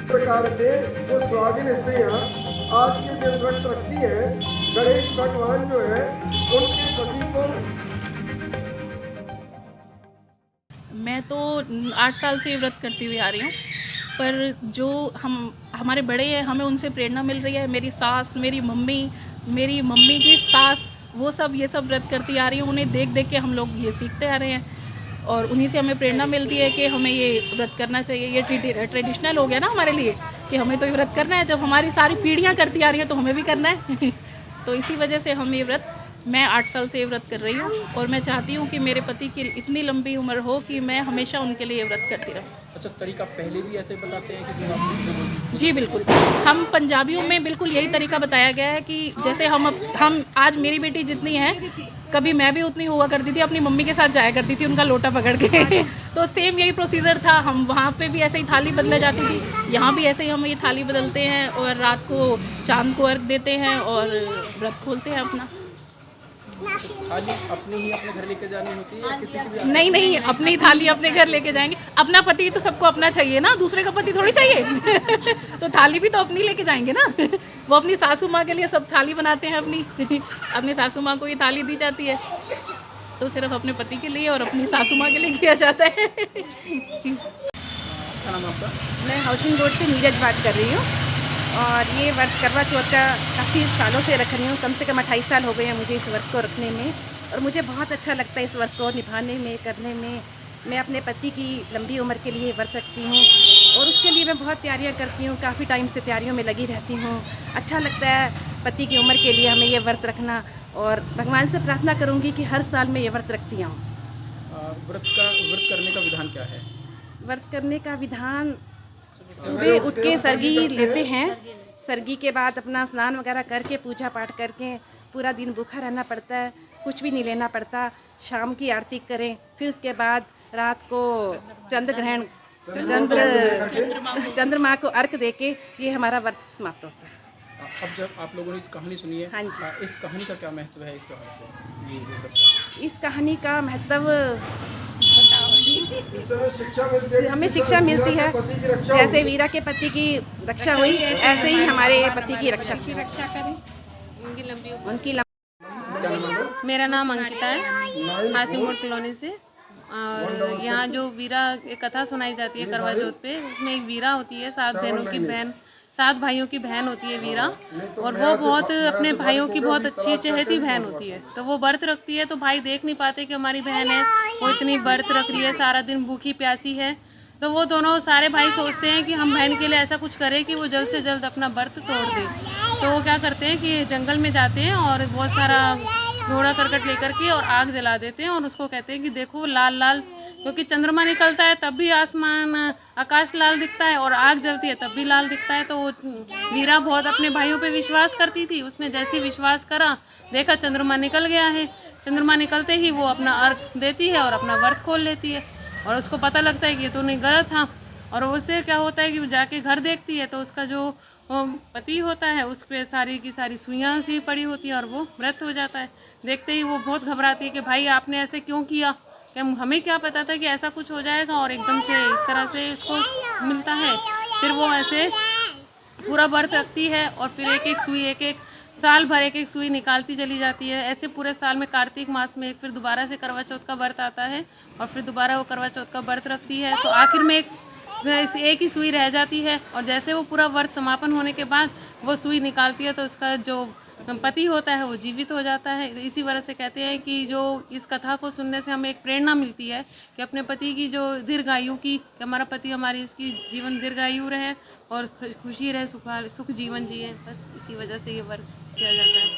प्रकार से जो सुहागिन स्त्रियाँ आज के दिन व्रत रखती हैं, गणेश भगवान जो है उनके पति को। मैं तो 8 साल से ये व्रत करती हुई आ रही हूँ, पर जो हमारे बड़े हैं, हमें उनसे प्रेरणा मिल रही है। मेरी सास, मेरी मम्मी की सास, वो सब ये सब व्रत करती आ रही हैं। उन्हें देख देख के हम लोग ये सीखते आ रहे हैं और उन्हीं से हमें प्रेरणा मिलती है कि हमें ये व्रत करना चाहिए। ये ट्रेडिशनल हो गया ना हमारे लिए कि हमें तो ये व्रत करना है। जब हमारी सारी पीढ़ियाँ करती आ रही हैं तो हमें भी करना है तो इसी वजह से हम ये व्रत, मैं 8 साल से ये व्रत कर रही हूँ और मैं चाहती हूँ कि मेरे पति की इतनी लंबी उम्र हो कि मैं हमेशा उनके लिए ये व्रत करती रहूँ। अच्छा, तरीका पहले भी ऐसे बताते हैं कि जो आप जितने बोलती जी बिल्कुल, हम पंजाबियों में बिल्कुल यही तरीका बताया गया है कि जैसे हम आज मेरी बेटी जितनी है, कभी मैं भी उतनी हुआ करती थी, अपनी मम्मी के साथ जाया करती थी उनका लोटा पकड़ के तो सेम यही प्रोसीजर था। हम वहाँ पे भी ऐसे ही थाली बदले जाती थी, यहाँ भी ऐसे ही हम ये थाली बदलते हैं और रात को चाँद को अर्घ देते हैं और व्रत खोलते हैं अपना। थाली अपनी ही अपने घर लेकर जानी होती है या किसी की भी? नहीं, अपनी थाली अपने घर लेके जाएंगे। अपना पति तो सबको अपना चाहिए ना, दूसरे का पति थोड़ी चाहिए तो थाली भी तो अपनी लेके जाएंगे ना वो अपनी सासू माँ के लिए सब थाली बनाते हैं अपनी सासू माँ को ये थाली दी जाती है, तो सिर्फ अपने पति के लिए और अपनी सासू माँ के लिए किया जाता है क्या नाम है आपका? मैं हाउसिंग बोर्ड से नीरज बात कर रही हूँ और ये व्रत करवा चौथ का काफ़ी सालों से रख रही हूँ। कम से कम 28 साल हो गए हैं मुझे इस व्रत को रखने में और मुझे बहुत अच्छा लगता है इस व्रत को निभाने में, करने में। मैं अपने पति की लंबी उम्र के लिए व्रत रखती हूँ और उसके लिए मैं बहुत तैयारियाँ करती हूँ, काफ़ी टाइम से तैयारियों में लगी रहती हूँ। अच्छा लगता है पति की उम्र के लिए हमें ये व्रत रखना और भगवान से प्रार्थना करूँगी कि हर साल मैं ये व्रत रखती आऊँ। व्रत करने का विधान क्या है? व्रत करने का विधान, सुबह उठ के सरगी लेते हैं, सरगी के बाद अपना स्नान वगैरह करके पूजा पाठ करके पूरा दिन भूखा रहना पड़ता है, कुछ भी नहीं लेना पड़ता। शाम की आरती करें, फिर उसके बाद रात को चंद्रमा को अर्घ देके ये हमारा व्रत समाप्त होता है। अब जब आप लोगों ने इस कहानी सुनी है, हाँ जी। इस कहानी का क्या महत्व है इस त्योहार से? ये व्रत इस कहानी का महत्व, हमें शिक्षा शिक्षा मिलती है। जैसे जैसे वीरा के पति की रक्षा हुई, ऐसे ही हमारे पति की रक्षा करें, उनकी मेरा नाम अंकिता है, हासिम मोड़ कॉलोनी से। और यहाँ जो वीरा कथा सुनाई जाती है करवा चौथ पे, उसमें एक वीरा होती है, 7 भाइयों की बहन होती है वीरा, और वो बहुत अपने भाइयों की बहुत अच्छी चहेती बहन होती है। तो वो व्रत रखती है तो भाई देख नहीं पाते कि हमारी बहन है, वो इतनी व्रत रख रही है, सारा दिन भूखी प्यासी है। तो वो दोनों सारे भाई सोचते हैं कि हम बहन के लिए ऐसा कुछ करें कि वो जल्द से जल्द अपना व्रत तोड़ दे। तो वो क्या करते हैं कि जंगल में जाते हैं और बहुत सारा घोड़ा करकट लेकर के और आग जला देते हैं और उसको कहते हैं कि देखो लाल लाल, क्योंकि चंद्रमा निकलता है तब भी आकाश लाल दिखता है और आग जलती है तब भी लाल दिखता है। तो वो वीरा बहुत अपने भाइयों पे विश्वास करती थी। उसने जैसे विश्वास करा, देखा चंद्रमा निकल गया है, चंद्रमा निकलते ही वो अपना अर्घ देती है और अपना व्रत खोल लेती है। और उसको पता लगता है कि ये तो नहीं, गलत था। और उससे क्या होता है कि जाके घर देखती है तो उसका जो पति होता है उस पर सारी की सारी सुइयाँ सी पड़ी होती है और वो व्रत हो जाता है। देखते ही वो बहुत घबराती है कि भाई आपने ऐसे क्यों किया, कि हमें क्या पता था कि ऐसा कुछ हो जाएगा, और एकदम से इस तरह से इसको मिलता है। फिर वो ऐसे पूरा व्रत रखती है और फिर एक एक सुई, एक एक साल भर एक एक सुई निकालती चली जाती है। ऐसे पूरे साल में कार्तिक मास में फिर दोबारा से करवा चौथ का व्रत आता है और फिर दोबारा वो करवा चौथ का व्रत रखती है। तो आखिर में एक ही सुई रह जाती है और जैसे वो पूरा व्रत समापन होने के बाद वो सुई निकालती है तो उसका जो पति होता है वो जीवित हो जाता है। इसी वजह से कहते हैं कि जो इस कथा को सुनने से हमें एक प्रेरणा मिलती है कि अपने पति की जो दीर्घायु की, कि हमारा पति हमारी इसकी जीवन दीर्घायु रहे और खुशी रहे, सुख जीवन जिए। बस इसी वजह से ये व्रत किया जाता है।